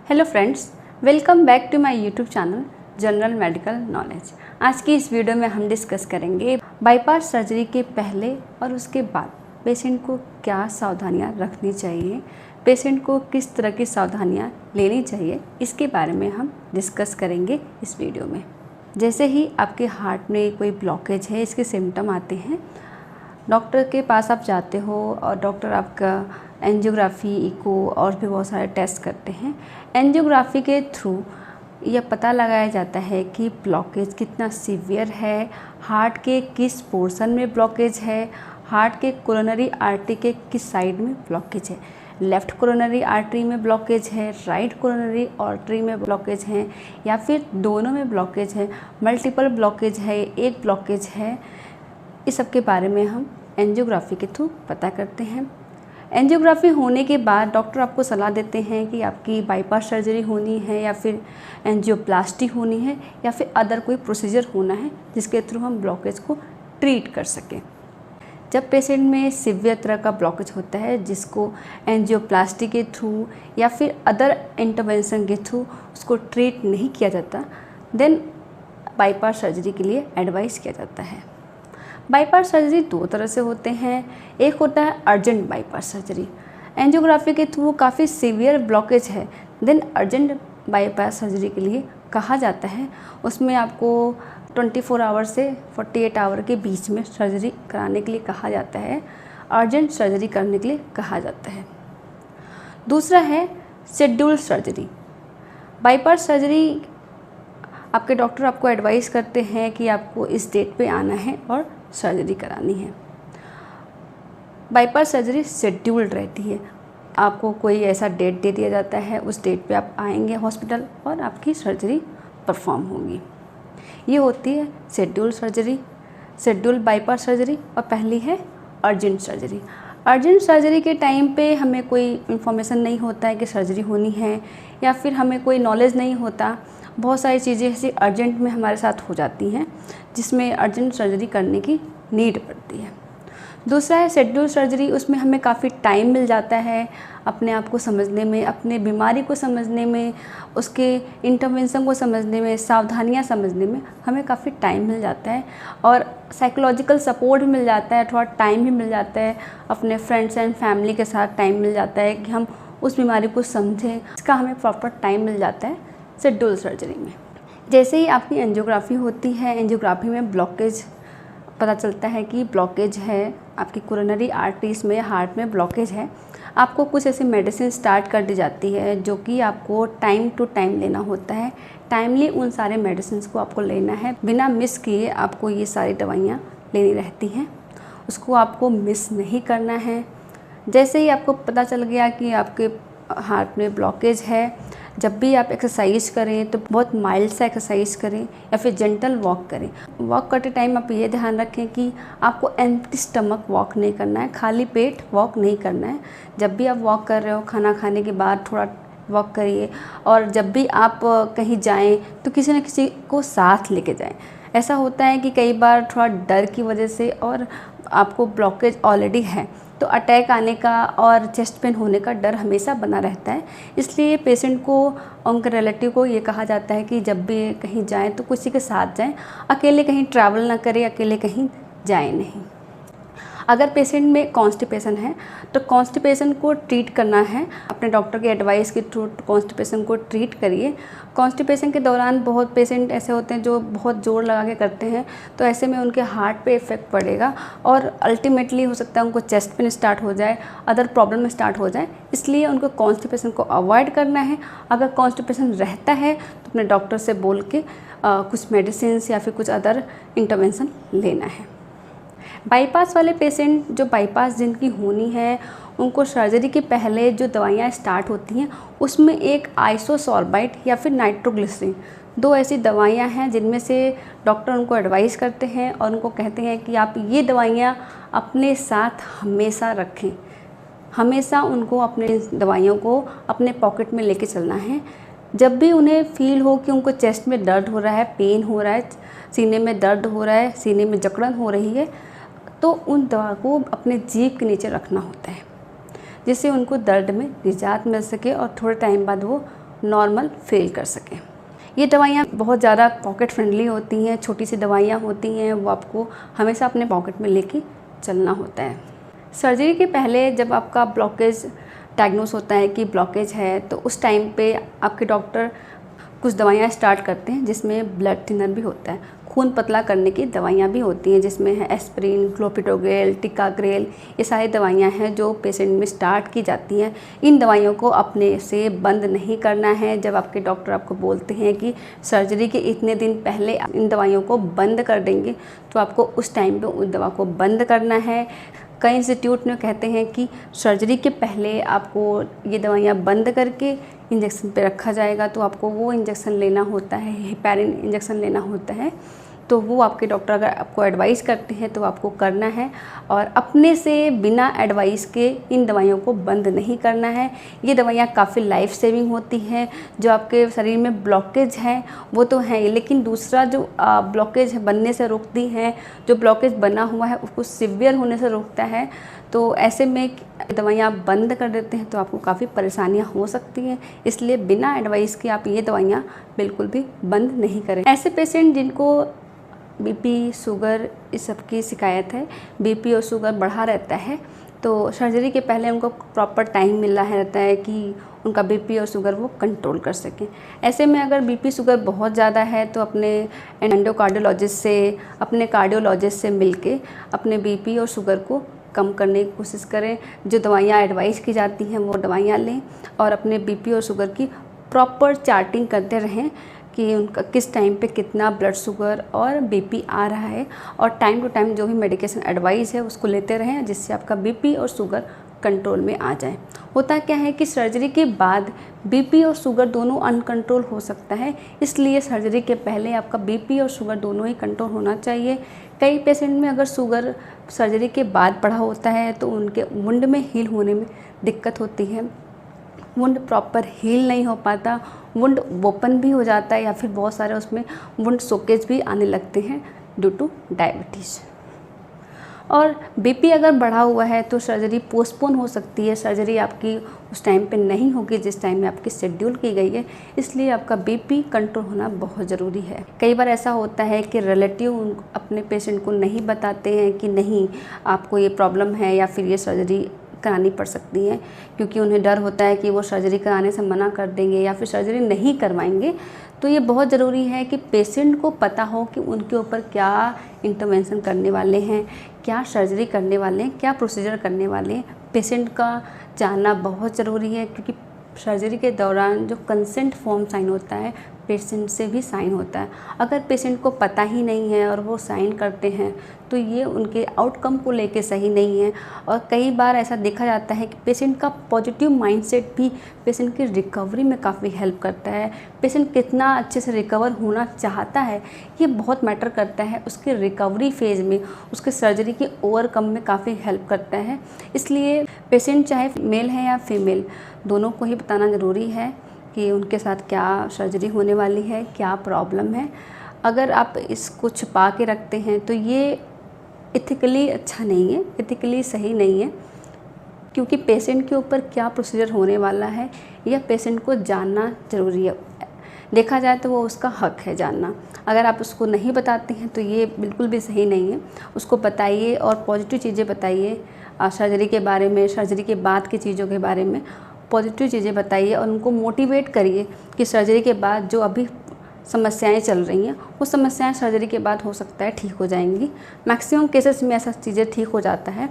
Hello friends, welcome back to my YouTube channel general medical knowledge. आज की इस video में हम डिस्कस करेंगे बाईपास सर्जरी के पहले और उसके बाद पेशेंट को क्या सावधानियां रखनी चाहिए, पेशेंट को किस तरह की सावधानियां लेनी चाहिए, इसके बारे में हम डिस्कस करेंगे इस वीडियो में। जैसे ही आपके हार्ट में कोई ब्लॉकेज है, इसके सिम्टम आते हैं, डॉक्टर के पास आप जाते हो और डॉक्टर आपका एंजियोग्राफी, इको और भी बहुत सारे टेस्ट करते हैं। एंजियोग्राफी के थ्रू यह पता लगाया जाता है कि ब्लॉकेज कितना सीवियर है, हार्ट के किस पोर्शन में ब्लॉकेज है, हार्ट के कोरोनरी आर्टरी के किस साइड में ब्लॉकेज है, लेफ़्ट कोरोनरी आर्टरी में ब्लॉकेज है, राइट कोरोनरी आर्टरी में ब्लॉकेज है, या फिर दोनों में ब्लॉकेज है, मल्टीपल ब्लॉकेज है, एक ब्लॉकेज है। इस सब के बारे में हम एंजियोग्राफी के थ्रू पता करते हैं। एंजियोग्राफी होने के बाद डॉक्टर आपको सलाह देते हैं कि आपकी बाईपास सर्जरी होनी है या फिर एंजियोप्लास्टी होनी है या फिर अदर कोई प्रोसीजर होना है जिसके थ्रू हम ब्लॉकेज को ट्रीट कर सकें। जब पेशेंट में सीवियर तरह का ब्लॉकेज होता है जिसको एंजियोप्लास्टी के थ्रू या फिर अदर इंटरवेंशन के थ्रू उसको ट्रीट नहीं किया जाता, देन बाईपास सर्जरी के लिए एडवाइस किया जाता है। बाईपास सर्जरी दो तरह से होते हैं। एक होता है अर्जेंट बाईपास सर्जरी। एंजियोग्राफी के थ्रू काफ़ी सीवियर ब्लॉकेज है, देन अर्जेंट बाईपास सर्जरी के लिए कहा जाता है। उसमें आपको 24 आवर से 48 आवर के बीच में सर्जरी कराने के लिए कहा जाता है, अर्जेंट सर्जरी करने के लिए कहा जाता है। दूसरा है शेड्यूल सर्जरी। बाईपास सर्जरी आपके डॉक्टर आपको एडवाइस करते हैं कि आपको इस डेट पे आना है और सर्जरी करानी है। बाईपास सर्जरी शेड्यूल्ड रहती है, आपको कोई ऐसा डेट दे दिया जाता है, उस डेट पे आप आएंगे हॉस्पिटल और आपकी सर्जरी परफॉर्म होगी। ये होती है schedule surgery, schedule bypass surgery. और पहली है अर्जेंट सर्जरी। अर्जेंट सर्जरी के टाइम पे हमें कोई इन्फॉर्मेशन नहीं होता है कि सर्जरी होनी है, या फिर हमें कोई नॉलेज नहीं होता। बहुत सारी चीज़ें ऐसी अर्जेंट में हमारे साथ हो जाती हैं जिसमें अर्जेंट सर्जरी करने की नीड पड़ती है। दूसरा है शेड्यूल सर्जरी। उसमें हमें काफ़ी टाइम मिल जाता है अपने आप को समझने में, अपने बीमारी को समझने में, उसके इंटरवेंशन को समझने में, सावधानियां समझने में हमें काफ़ी टाइम मिल जाता है और साइकोलॉजिकल सपोर्ट भी मिल जाता है, थोड़ा टाइम भी मिल जाता है, अपने फ्रेंड्स एंड फैमिली के साथ टाइम मिल जाता है कि हम उस बीमारी को समझें। इसका हमें प्रॉपर टाइम मिल जाता है शेड्यूल सर्जरी में। जैसे ही आपकी एंजियोग्राफी होती है, एंजियोग्राफी में ब्लॉकेज पता चलता है कि ब्लॉकेज है आपकी कोरोनरी आर्टरीज में, हार्ट में ब्लॉकेज है, आपको कुछ ऐसी मेडिसिन स्टार्ट कर दी जाती है जो कि आपको टाइम टू टाइम लेना होता है। टाइमली उन सारे मेडिसिन को आपको लेना है, बिना मिस किए आपको ये सारी दवाइयाँ लेनी रहती हैं, उसको आपको मिस नहीं करना है। जैसे ही आपको पता चल गया कि आपके हार्ट में ब्लॉकेज है, जब भी आप एक्सरसाइज करें तो बहुत माइल्ड सा एक्सरसाइज करें या फिर जेंटल वॉक करें। वॉक करते टाइम आप ये ध्यान रखें कि आपको एम्प्टी स्टमक वॉक नहीं करना है, खाली पेट वॉक नहीं करना है। जब भी आप वॉक कर रहे हो, खाना खाने के बाद थोड़ा वॉक करिए, और जब भी आप कहीं जाएं तो किसी न किसी को साथ लेके जाएं। ऐसा होता है कि कई बार थोड़ा डर की वजह से और आपको ब्लॉकेज ऑलरेडी है तो अटैक आने का और चेस्ट पेन होने का डर हमेशा बना रहता है। इसलिए पेशेंट को, उनके रिलेटिव को ये कहा जाता है कि जब भी कहीं जाएं तो किसी के साथ जाएं, अकेले कहीं ट्रैवल ना करें, अकेले कहीं जाएं नहीं। अगर पेशेंट में कॉन्स्टिपेशन है तो कॉन्स्टिपेशन को ट्रीट करना है, अपने डॉक्टर के एडवाइस के थ्रू कॉन्स्टिपेशन को ट्रीट करिए। कॉन्स्टिपेशन के दौरान बहुत पेशेंट ऐसे होते हैं जो बहुत जोर लगा के करते हैं, तो ऐसे में उनके हार्ट पे इफेक्ट पड़ेगा और अल्टीमेटली हो सकता है उनको चेस्ट पेन स्टार्ट हो जाए, अदर प्रॉब्लम स्टार्ट हो जाए। इसलिए उनको कॉन्स्टिपेशन को अवॉइड करना है। अगर कॉन्स्टिपेशन रहता है तो अपने डॉक्टर से बोल के कुछ मेडिसिन या फिर कुछ अदर इंटरवेंशन लेना है। बाईपास वाले पेशेंट, जो बाईपास जिनकी होनी है, उनको सर्जरी के पहले जो दवाइयाँ स्टार्ट होती हैं उसमें एक आइसोसॉर्बाइट या फिर नाइट्रोग्लिसरीन, दो ऐसी दवाइयाँ हैं जिनमें से डॉक्टर उनको एडवाइस करते हैं और उनको कहते हैं कि आप ये दवाइयाँ अपने साथ हमेशा रखें। हमेशा उनको अपने दवाइयों को अपने पॉकेट में लेके चलना है। जब भी उन्हें फील हो कि उनको चेस्ट में दर्द हो रहा है, पेन हो रहा है, सीने में दर्द हो रहा है, सीने में जकड़न हो रही है, तो उन दवा को अपने जीभ के नीचे रखना होता है जिससे उनको दर्द में निजात मिल सके और थोड़े टाइम बाद वो नॉर्मल फील कर सकें। ये दवाइयाँ बहुत ज़्यादा पॉकेट फ्रेंडली होती हैं, छोटी सी दवाइयाँ होती हैं, वो आपको हमेशा अपने पॉकेट में लेके चलना होता है। सर्जरी के पहले जब आपका ब्लॉकेज डायग्नोस होता है कि ब्लॉकेज है, तो उस टाइम पे आपके डॉक्टर कुछ दवाइयाँ स्टार्ट करते हैं जिसमें ब्लड थिनर भी होता है, खून पतला करने की दवाइयाँ भी होती हैं जिसमें है एस्प्रिन, क्लोपिडोग्रेल, टिकाग्रेल। ये सारी दवाइयाँ हैं जो पेशेंट में स्टार्ट की जाती हैं। इन दवाइयों को अपने से बंद नहीं करना है। जब आपके डॉक्टर आपको बोलते हैं कि सर्जरी के इतने दिन पहले इन दवाइयों को बंद कर देंगे, तो आपको उस टाइम पे उस दवा को बंद करना है। कई इंस्टीट्यूट में कहते हैं कि सर्जरी के पहले आपको ये दवाइयाँ बंद करके इंजेक्शन पे रखा जाएगा, तो आपको वो इंजेक्शन लेना होता है, हेपारिन इंजेक्शन लेना होता है। तो वो आपके डॉक्टर अगर आपको एडवाइस करते हैं तो आपको करना है, और अपने से बिना एडवाइस के इन दवाइयों को बंद नहीं करना है। ये दवाइयाँ काफ़ी लाइफ सेविंग होती हैं। जो आपके शरीर में ब्लॉकेज है वो तो है, लेकिन दूसरा जो ब्लॉकेज बनने से रोकती हैं, जो ब्लॉकेज बना हुआ है उसको सीवियर होने से रोकता है। तो ऐसे में दवाइयाँ आप बंद कर देते हैं तो आपको काफ़ी परेशानियाँ हो सकती हैं। इसलिए बिना एडवाइस के आप ये दवाइयाँ बिल्कुल भी बंद नहीं करें। ऐसे पेशेंट जिनको बीपी, शुगर इस सब की शिकायत है, बीपी और शुगर बढ़ा रहता है, तो सर्जरी के पहले उनको प्रॉपर टाइम मिला रहता है कि उनका बीपी और शुगर वो कंट्रोल कर सकें। ऐसे में अगर बीपी शुगर बहुत ज़्यादा है तो अपने एंडोकार्डियोलॉजिस्ट से, अपने कार्डियोलॉजिस्ट से मिलके अपने बीपी और शुगर को कम करने की कोशिश करें। जो दवाइयाँ एडवाइस की जाती हैं वो दवाइयाँ लें, और अपने बीपी और शुगर की प्रॉपर चार्टिंग करते रहें कि उनका किस टाइम पे कितना ब्लड शुगर और बीपी आ रहा है, और टाइम टू टाइम जो भी मेडिकेशन एडवाइस है उसको लेते रहें, जिससे आपका बीपी और शुगर कंट्रोल में आ जाए। होता क्या है कि सर्जरी के बाद बीपी और शुगर दोनों अनकंट्रोल हो सकता है, इसलिए सर्जरी के पहले आपका बीपी और शुगर दोनों ही कंट्रोल होना चाहिए। कई पेशेंट में अगर शुगर सर्जरी के बाद बढ़ा होता है तो उनके वुंड में हील होने में दिक्कत होती है, वुंड प्रॉपर हील नहीं हो पाता, वुंड ओपन भी हो जाता है, या फिर बहुत सारे उसमें वुंड सोकेज भी आने लगते हैं ड्यू टू डायबिटीज़। और बीपी अगर बढ़ा हुआ है तो सर्जरी पोस्टपोन हो सकती है। सर्जरी आपकी उस टाइम पे नहीं होगी जिस टाइम में आपकी शेड्यूल की गई है, इसलिए आपका बीपी कंट्रोल होना बहुत ज़रूरी है। कई बार ऐसा होता है कि रिलेटिव अपने पेशेंट को नहीं बताते हैं कि नहीं आपको ये प्रॉब्लम है या फिर ये सर्जरी करानी पड़ सकती है, क्योंकि उन्हें डर होता है कि वो सर्जरी कराने से मना कर देंगे या फिर सर्जरी नहीं करवाएंगे। तो ये बहुत ज़रूरी है कि पेशेंट को पता हो कि उनके ऊपर क्या इंटरवेंशन करने वाले हैं, क्या सर्जरी करने वाले हैं, क्या प्रोसीजर करने वाले हैं। पेशेंट का जानना बहुत ज़रूरी है, क्योंकि सर्जरी के दौरान जो कंसेंट फॉर्म साइन होता है पेशेंट से भी साइन होता है। अगर पेशेंट को पता ही नहीं है और वो साइन करते हैं तो ये उनके आउटकम को लेके सही नहीं है। और कई बार ऐसा देखा जाता है कि पेशेंट का पॉजिटिव माइंडसेट भी पेशेंट की रिकवरी में काफ़ी हेल्प करता है। पेशेंट कितना अच्छे से रिकवर होना चाहता है ये बहुत मैटर करता है, उसके रिकवरी फेज़ में, उसके सर्जरी के ओवरकम में काफ़ी हेल्प करता है। इसलिए पेशेंट चाहे मेल है या फीमेल, दोनों को ही बताना ज़रूरी है कि उनके साथ क्या सर्जरी होने वाली है, क्या प्रॉब्लम है। अगर आप इसको छुपा के रखते हैं तो ये एथिकली अच्छा नहीं है, एथिकली सही नहीं है, क्योंकि पेशेंट के ऊपर क्या प्रोसीजर होने वाला है यह पेशेंट को जानना ज़रूरी है। देखा जाए तो वो उसका हक है जानना। अगर आप उसको नहीं बताते हैं तो ये बिल्कुल भी सही नहीं है। उसको बताइए और पॉजिटिव चीज़ें बताइए सर्जरी के बारे में, सर्जरी के बाद की चीज़ों के बारे में पॉजिटिव चीज़ें बताइए, और उनको मोटिवेट करिए कि सर्जरी के बाद जो अभी समस्याएं चल रही हैं वो समस्याएं सर्जरी के बाद हो सकता है ठीक हो जाएंगी। मैक्सिमम केसेस में ऐसा चीज़ें ठीक हो जाता है।